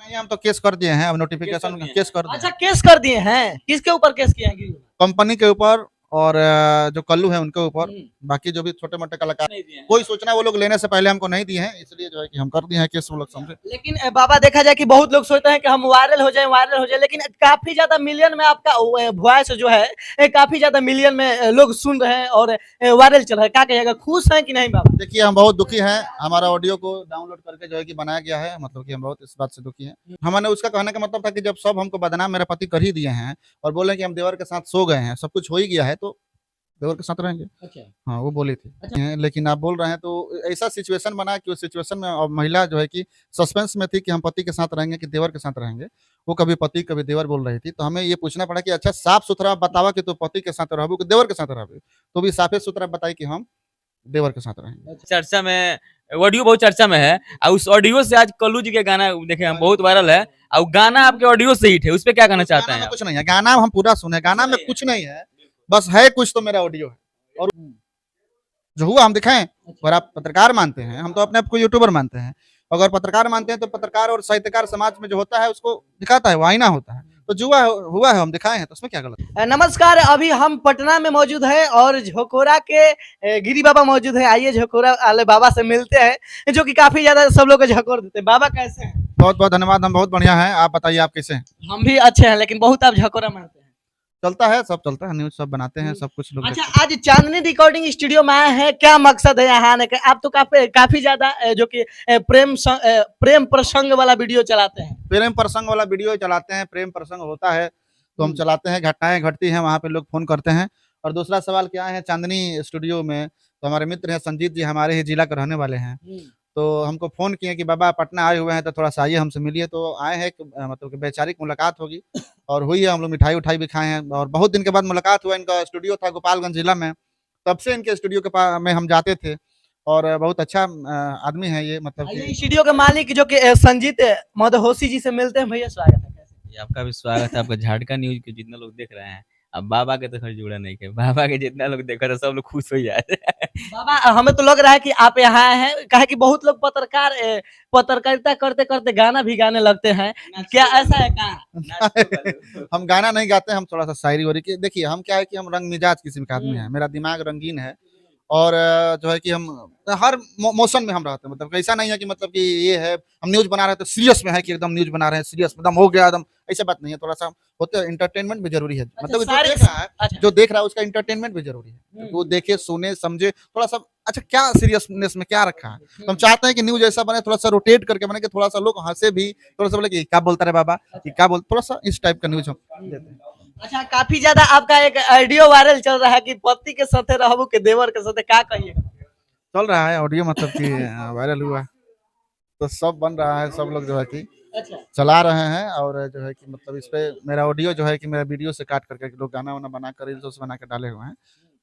नहीं, हम तो केस कर दिए हैं, अब नोटिफिकेशन केस कर दिए। अच्छा, केस कर दिए हैं? किसके ऊपर केस किए हैं? कंपनी के ऊपर और जो कल्लू है उनके ऊपर। बाकी जो भी छोटे मोटे कलाकार कोई सूचना वो लोग लेने से पहले हमको नहीं दी है, इसलिए जो है कि हम कर दिए हैं केस, वो लोग समझे। लेकिन बाबा देखा जाए कि बहुत लोग सोचते हैं कि हम वायरल हो जाए, लेकिन काफी ज्यादा मिलियन में आपका वॉइस जो है काफी ज्यादा मिलियन में लोग सुन रहे हैं और वायरल चल रहा है। क्या कहिएगा, खुश हैं कि नहीं बाबा? देखिए, हम बहुत दुखी हैं, हमारा ऑडियो को डाउनलोड करके जो है कि बनाया गया है, मतलब कि हम बहुत इस बात से दुखी हैं। हमने उसका कहने का मतलब था कि जब सब हमको बदनाम मेरे पति कर ही दिए हैं और बोले कि हम देवर के साथ सो गए हैं, सब कुछ हो ही गया है, तो देवर के साथ रहेंगे। अच्छा। हाँ, वो बोली थी। लेकिन आप बोल रहे हैं तो ऐसा सिचुएशन बना कि उस सिचुएशन में महिला जो है कि सस्पेंस में थी कि हम पति के साथ रहेंगे कि देवर के साथ रहेंगे। वो कभी पति कभी देवर बोल रही थी, तो हमें ये पूछना पड़ा कि अच्छा साफ सुथरा बतावा कि तू पति के साथ रहबू कि देवर के साथ रहबू, तो भी साफे सुथरा बताई कि हम देवर के साथ रहेंगे। चर्चा में ऑडियो बहुत चर्चा में है और उस ऑडियो से आज कल्लू जी के गाना देखे हम बहुत वायरल है और गाना आपके ऑडियो से हिट है, उस पे क्या कहना चाहते हैं? कुछ नहीं है, गाना हम पूरा सुने, गाना में कुछ नहीं है, बस है कुछ तो मेरा ऑडियो है और जो हुआ हम दिखाएं। अगर आप पत्रकार मानते हैं, हम तो अपने आप को यूट्यूबर मानते हैं, अगर पत्रकार मानते हैं तो पत्रकार और साहित्यकार समाज में जो होता है उसको दिखाता है, वो आईना होता है, तो जो हुआ है हम दिखाए हैं, तो उसमें क्या गलत है? नमस्कार, अभी हम पटना में मौजूद है और झोकोरा के गिरी बाबा मौजूद है। आइए झोकोरा वाले बाबा से मिलते हैं जो कि काफी ज्यादा सब लोग को झकोर देते हैं। बाबा कैसे हैं? बहुत बहुत धन्यवाद, हम बहुत बढ़िया हैं, आप बताइए आप कैसे हैं? हम भी अच्छे हैं, लेकिन बहुत आप झकोरा मारते हैं। चलता है, सब चलता है, न्यूज सब बनाते हैं, सब कुछ लोग। अच्छा, आज चांदनी रिकॉर्डिंग स्टूडियो में आए हैं, क्या मकसद है यहाँ आने का? आप तो काफी ज्यादा जो कि प्रेम प्रसंग वाला वीडियो चलाते हैं। प्रेम प्रसंग वाला वीडियो चलाते हैं, प्रेम प्रसंग होता है तो हम चलाते हैं, घटनाएं घटती हैं वहाँ पे लोग फोन करते हैं। और दूसरा सवाल क्या है, चांदनी स्टूडियो में तो हमारे मित्र हैं संजीत जी, हमारे ही जिला के रहने वाले हैं, तो हमको फोन किए कि बाबा पटना आए हुए हैं तो थोड़ा सा आइए हमसे मिलिए, तो आए हैं, मतलब कि वैचारिक मुलाकात होगी और हुई है। हम लोग मिठाई उठाई भी खाए हैं और बहुत दिन के बाद मुलाकात हुआ। इनका स्टूडियो था गोपालगंज जिला में, तब से इनके स्टूडियो के पास में हम जाते थे और बहुत अच्छा आदमी है ये, मतलब ये स्टूडियो के मालिक जो कि संजीत मदहोसी जी से मिलते हैं। भैया स्वागत है। कैसे? आपका भी स्वागत है, आपका झाटका न्यूज के जितना लोग देख रहे हैं। अब बाबा के तो खैर जुड़ा नहीं है, बाबा के जितना लोग देखा था सब लोग खुश हो जाए। बाबा, हमें तो लग रहा है कि आप यहाँ आए हैं, कहे कि बहुत लोग पत्रकारिता करते करते गाना भी गाने लगते हैं, क्या ऐसा है क्या? हम गाना नहीं गाते, हम थोड़ा सा शायरी वायरी की। देखिए, हम क्या है कि हम रंग मिजाज किस्म का आदमी है, मेरा दिमाग रंगीन है और जो है कि हम हर मौसम में हम रहते हैं, मतलब ऐसा नहीं है कि मतलब कि ये है हम न्यूज बना रहे हैं तो सीरियस में है कि एकदम न्यूज बना रहे हैं सीरियस एकदम हो गया एकदम, ऐसा बात नहीं है। थोड़ा सा होता है, इंटरटेनमेंट भी जरूरी है, मतलब जो देख रहा है उसका इंटरटेनमेंट भी जरूरी है, वो देखे सुने समझे थोड़ा सा। अच्छा, क्या सीरियसनेस में क्या रखा है, तो हम चाहते हैं कि न्यूज ऐसा बने, थोड़ा सा रोटेट करके बने कि थोड़ा सा लोग हंसे भी, थोड़ा सा बोले कि क्या बोलता रहे बाबा, कि क्या बोल, थोड़ा सा इस टाइप का न्यूज हम देते हैं। अच्छा, काफी ज्यादा आपका एक ऑडियो वायरल चल रहा है कि पति के साथ रहबू के देवर के साथ, क्या कहिएगा? चल रहा है ऑडियो, मतलब कि वायरल हुआ तो सब बन रहा है, सब लोग जो है कि अच्छा, चला रहे हैं और जो है कि मतलब इस पे मेरा ऑडियो जो है कि मेरा वीडियो से काट करके लोग गाना वाना बनाकर रील्स बना के डाले हुए हैं।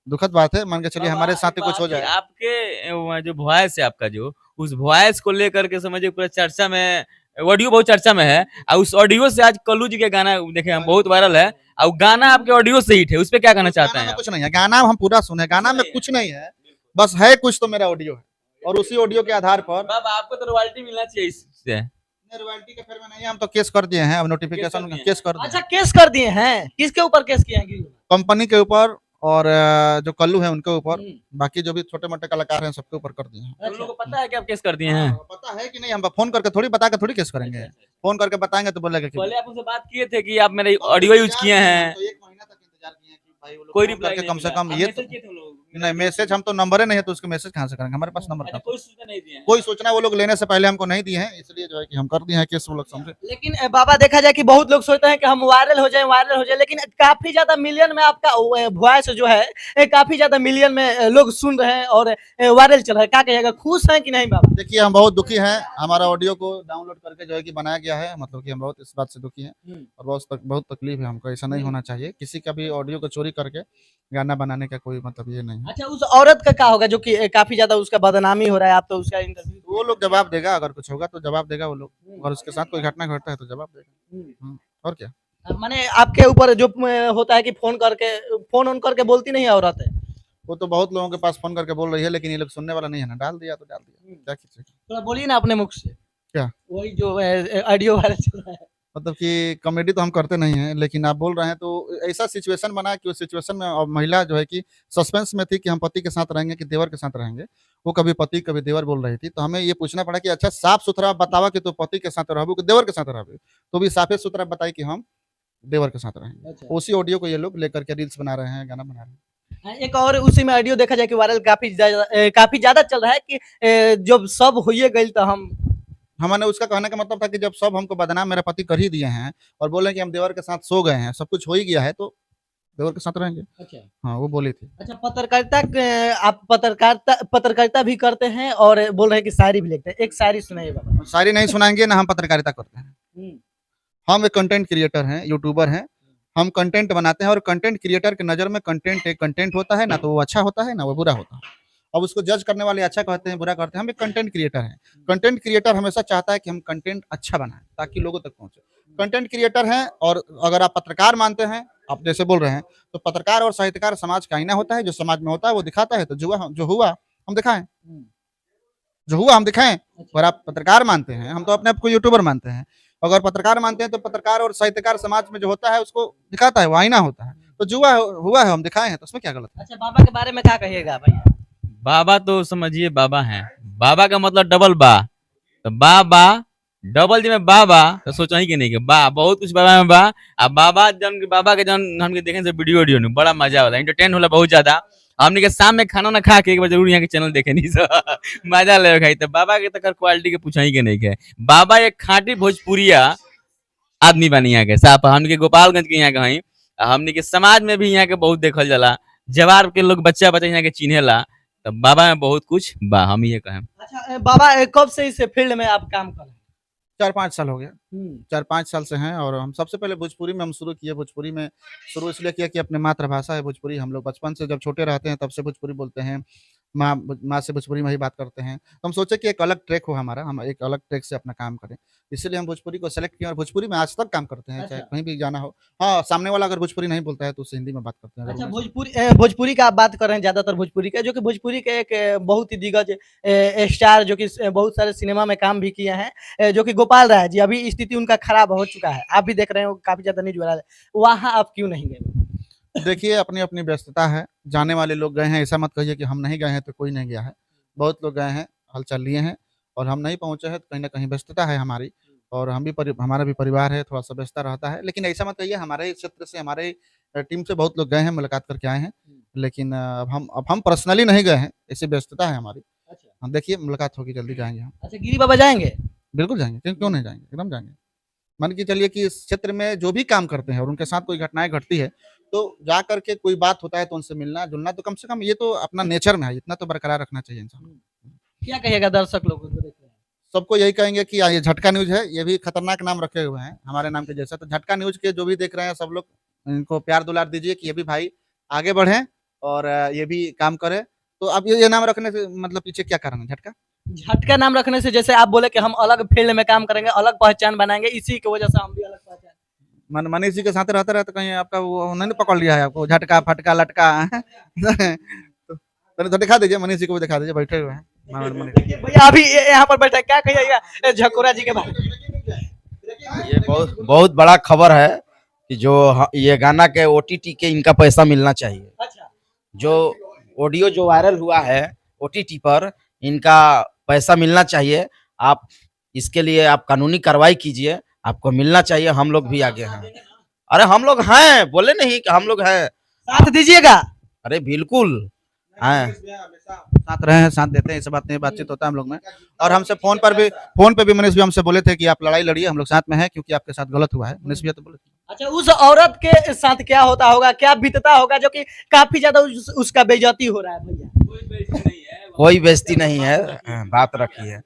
दुखद बात है, मान के चलिए हमारे साथ ही कुछ हो जाए। आपके जो वॉइस है आपका, जो उस वॉइस को लेकर के समझिए पूरा चर्चा में, ऑडियो बहुत चर्चा में है और उस ऑडियो से आज कल्लू जी के गाना देखे हम बहुत वायरल है और गाना आपके ऑडियो से हिट है, उस पे क्या कहना चाहते हैं? कुछ नहीं है, गाना हम पूरा सुने, गाना में कुछ नहीं है, बस है कुछ तो मेरा ऑडियो है और उसी ऑडियो के आधार पर आपको तो रॉयल्टी मिलना चाहिए इससे। रॉयल्टी के फेर में नहीं, हम तो केस कर दिए हैं, अब नोटिफिकेशन केस कर दिए। अच्छा, केस कर दिए हैं? किसके ऊपर केस किए हैं? कंपनी के ऊपर और जो कल्लू है उनके ऊपर। बाकी जो भी छोटे मोटे कलाकार हैं सबके ऊपर कर दिए हैं। उन लोगों को पता है कि आप केस कर दिए हैं? पता है कि नहीं, हम फोन करके थोड़ी बता के थोड़ी केस करेंगे, फोन करके बताएंगे तो बोलेगा कि पहले आप उनसे बात किए थे कि आप मेरे ऑडियो यूज किए हैं? तो 1 महीना तक इंतजार किए कि भाई वो लोग कोई फोन रिप्लाई करके नहीं कम से मिला। कम आप ये मैसेज किए थे उन लोगों को? नहीं, मैसेज हम तो नंबर ही नहीं है तो उसके मैसेज कहाँ से करेंगे, हमारे पास नंबर अच्छा, कहाँ? कोई सूचना नहीं दिए हैं? कोई सूचना वो लोग लेने से पहले हमको नहीं दी है, इसलिए जो है कि हम कर दिए हैं केस, वो लोग समझे। लेकिन बाबा देखा जाए कि बहुत लोग सोचते हैं कि हम वायरल हो जाए, लेकिन काफी ज्यादा मिलियन में आपका वॉइस जो है काफी ज्यादा मिलियन में लोग सुन रहे हैं और वायरल चल रहा है। क्या कहिएगा, खुश हैं कि नहीं बाबा? देखिए, हम बहुत दुखी हैं, हमारा ऑडियो को डाउनलोड करके जो है कि बनाया गया है, मतलब कि हम बहुत इस बात से दुखी हैं और बहुत तकलीफ है हमको, ऐसा नहीं होना चाहिए, किसी का भी ऑडियो को चोरी करके गाना बनाने का कोई मतलब ये नहीं है। अच्छा, उस औरत का क्या होगा जो कि काफी ज्यादा उसका बदनामी हो रहा है? आप तो उसका इंटरव्यू, वो लोग जवाब देगा, अगर कुछ होगा तो जवाब देगा वो लोग, अगर उसके साथ कोई घटना घटता है तो जवाब देगा। और क्या, माने आपके ऊपर जो होता है कि फोन ऑन करके बोलती नहीं है औरत है? वो तो बहुत लोगों के पास फोन करके बोल रही है, लेकिन ये लोग सुनने वाला नहीं है ना, डाल दिया तो डाल दिया, क्या कीजिए। थोड़ा बोलिए ना अपने मुख से। क्या? वही जो ऑडियो वायरल चल रहा है। मतलब कि कॉमेडी तो हम करते नहीं हैं, लेकिन आप बोल रहे हैं तो ऐसा सिचुएशन बना कि उस सिचुएशन में महिला जो है कि सस्पेंस में थी कि हम पति के साथ रहेंगे कि देवर के साथ रहेंगे। वो कभी पति कभी देवर बोल रही थी, तो हमें ये पूछना पड़ा कि अच्छा साफ-सुथरा बतावा कि तू पति के साथ रहबू कि देवर के साथ रहबू? तो भी साफे-सुथरा बताई कि हम देवर के साथ रहेंगे। अच्छा। उसी ऑडियो को ये लोग लेकर के रील्स बना रहे हैं, गाना बना रहे हैं। एक और उसी में ऑडियो देखा जाए कि वायरल काफ़ी ज़्यादा चल रहा है कि जब सब होइए गइल तो हम हमने उसका कहने का मतलब था कि जब सब हमको बदनाम मेरा पति कर ही दिए हैं और बोले कि हम देवर के साथ सो गए हैं, सब कुछ हो ही गया है, तो देवर के साथ रहेंगे। अच्छा। हाँ, वो बोली थी। अच्छा आप पत्रकारिता भी करते हैं और बोल रहे हैं कि शायरी भी लिखते हैं। एक शायरी सुनाइए बाबा। शायरी नहीं सुनाएँगे, ना हम पत्रकारिता करते हैं। हुँ। हम एक कंटेंट क्रिएटर हैं, यूट्यूबर हैं। हम कंटेंट बनाते हैं और कंटेंट क्रिएटर की नज़र में कंटेंट एक कंटेंट होता है, ना तो वो अच्छा होता है, ना वो बुरा होता है। अब उसको जज करने वाले अच्छा कहते हैं, बुरा कहते हैं। हम एक कंटेंट क्रिएटर हैं। कंटेंट क्रिएटर हमेशा चाहता है कि हम कंटेंट अच्छा बनाएँ, ताकि लोगों तक पहुँचे। कंटेंट क्रिएटर हैं और अगर आप पत्रकार मानते हैं, आप जैसे बोल रहे हैं, तो पत्रकार और साहित्यकार समाज का आईना होता है, जो समाज में होता है वो दिखाता है, तो जो हुआ हम दिखाएँ। हुँ। जो हुआ हम दिखाएँ। अच्छा। अगर आप पत्रकार मानते हैं, हम तो अपने आप को यूट्यूबर मानते हैं। अगर पत्रकार मानते हैं तो पत्रकार और साहित्यकार समाज में जो होता है उसको दिखाता है, वो आईना होता है। तो जो हुआ है हम दिखाए हैं, तो उसमें क्या गलत है? अच्छा बाबा के बारे में क्या कहिएगा भैया? बाबा तो समझिए बाबा हैं। बाबा का मतलब डबल बा। तो बाबा डबल जी में बाबा तो सोचा ही कि नहीं कि बा बहुत कुछ बाबा में बा। अब बाबा के जन हमके देखें से वीडियो में बड़ा मजा होता है, एंटरटेन होला बहुत ज्यादा। हमने के शाम में खाना ना खा के एक बार जरूर यहाँ के चैनल देखे नहीं सो मजा ले खाई। तो बाबा के तक क्वालिटी के पूछा ही के नहीं के। बाबा एक खाँटी भोजपुरिया आदमी बनी यहाँ के साफ हमने के गोपालगंज के यहाँ के हई। हमने के समाज में भी यहाँ के बहुत देखल जाला। जवार के लोग बच्चा यहाँ के चिन्हेला। तो बाबा में बहुत कुछ बा, हम ये कहें। अच्छा बाबा कब से इस फील्ड में आप काम कर रहे हैं? 4-5 साल हो गया। हुँ। 4-5 साल से हैं और हम सबसे पहले भोजपुरी में हम शुरू किए। भोजपुरी में शुरू इसलिए किया कि अपनी मातृभाषा है भोजपुरी। हम लोग बचपन से जब छोटे रहते हैं तब से भोजपुरी बोलते हैं। माँ से भोजपुरी में ही बात करते हैं। तो हम सोचे कि एक अलग ट्रैक हो हमारा, हम एक अलग ट्रैक से अपना काम करें। इसीलिए हम भोजपुरी को सेलेक्ट किए और भोजपुरी में आज तक काम करते हैं, चाहे अच्छा। कहीं भी जाना हो। हाँ, सामने वाला अगर भोजपुरी नहीं बोलता है तो उससे हिंदी में बात करते हैं। अच्छा अगर वो भोजपुरी का आप बात कर रहे हैं ज़्यादातर भोजपुरी का, जो कि भोजपुरी के एक बहुत ही दिग्गज स्टार जो कि बहुत सारे सिनेमा में काम भी किए हैं जो कि गोपाल राय जी, अभी स्थिति उनका खराब हो चुका है। आप भी देख रहे हो काफ़ी ज़्यादा न्यूज़ वायरल है। वहाँ आप क्यों नहीं गए? देखिए अपनी-अपनी व्यस्तता है। जाने वाले लोग गए हैं, ऐसा मत कहिए कि हम नहीं गए हैं तो कोई नहीं गया है। बहुत लोग गए हैं, हाल-चाल लिए हैं और हम नहीं पहुँचे हैं तो कहीं न कहीं व्यस्तता है हमारी और हम भी हमारा भी परिवार है, थोड़ा-सा व्यस्तता रहता है। लेकिन ऐसा मत कहिए हमारे क्षेत्र से हमारे टीम से बहुत लोग गए हैं, मुलाकात करके आए हैं। लेकिन अब हम पर्सनली नहीं गए हैं, ऐसी व्यस्तता है हमारी। अच्छा। हाँ, देखिए मुलाकात होगी, जल्दी जाएँगे हम। अच्छा गिरी बाबा जाएँगे? बिल्कुल जाएँगे, क्यों नहीं जाएँगे? एकदम जाएँगे। मान के चलिए कि इस क्षेत्र में जो भी काम करते हैं और उनके साथ कोई घटनाएँ घटती है, तो जा कर के कोई बात होता है तो उनसे मिलना-जुलना तो कम से कम ये तो अपना नेचर में है, इतना तो बरकरार रखना चाहिए इंसान को। क्या कहिएगा दर्शक लोगों को देख रहे हैं? सबको यही कहेंगे कि ये झटका न्यूज़ है, ये भी खतरनाक नाम रखे हुए हैं, हमारे नाम के जैसा। तो झटका न्यूज़ के जो भी देख रहे हैं सब लोग इनको प्यार दुलार दीजिए कि ये भी भाई आगे बढ़ें और ये भी काम करें। तो अब ये नाम रखने से मतलब पीछे क्या कारण है झटका? झटका नाम रखने से जैसे आप बोले कि हम अलग फील्ड में काम करेंगे, अलग पहचान बनाएँगे, इसी की वजह से हम भी अलग पहचान मनीष जी के साथ रहते-रहते कहीं आपका वो उन्होंने पकड़ लिया है आपको झटका, फटका, लटका तो दिखा दीजिए, मनीष जी को भी दिखा दीजिए, बैठे हुए हैं। मनीष देखिए भैया अभी यहाँ पर बैठा है, क्या कहिएगा झकोरा जी के बारे में? ये बहुत बहुत बड़ा खबर है कि जो ये गाना के ओटीटी के इनका पैसा मिलना चाहिए। अच्छा। जो ऑडियो जो वायरल हुआ है ओटीटी पर, इनका पैसा मिलना चाहिए। आप इसके लिए आप कानूनी कार्रवाई कीजिए, आपको मिलना चाहिए। हम लोग भी आगे हैं। अरे हम लोग हैं, बोले नहीं कि हम लोग हैं। साथ दीजिएगा? अरे बिल्कुल हैं। साथ रहे हैं, साथ देते हैं, ऐसा बात नहीं, बातचीत होता है हम लोग में। और हमसे फ़ोन पे भी मनीष भी हमसे बोले थे कि आप लड़ाई लड़िए, हम लोग साथ में हैं क्योंकि आपके साथ गलत हुआ है। मनीष भैया तो बोले थे। अच्छा उस औरत के साथ क्या होता होगा, क्या बीतता होगा जो कि काफ़ी ज़्यादा उसका बेइज्जती हो रहा है भैया? कोई बेइज्जती नहीं है। बात रखिए,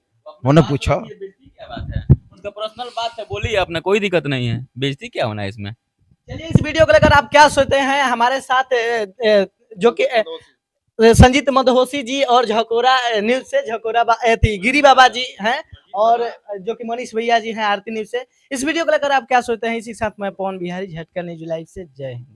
उन्हें पूछो। बेइज्जती क्या बात है? उनका पर्सनल बात है, बोलिए अपना, कोई दिक्कत नहीं है। बेइज्जती क्या होना है इसमें? चलिए इस वीडियो को लेकर आप क्या सोचते हैं? हमारे साथ जो कि संजीत मदहोसी जी और झकोरा न्यूज़ से गिरी बाबा जी हैं और जो कि मनीष भैया जी हैं आरती न्यूज़ से। इस वीडियो को लेकर आप क्या सोचते हैं? इसी के साथ मैं पवन बिहारी, झटका न्यूज़ लाइव से जय हिंद।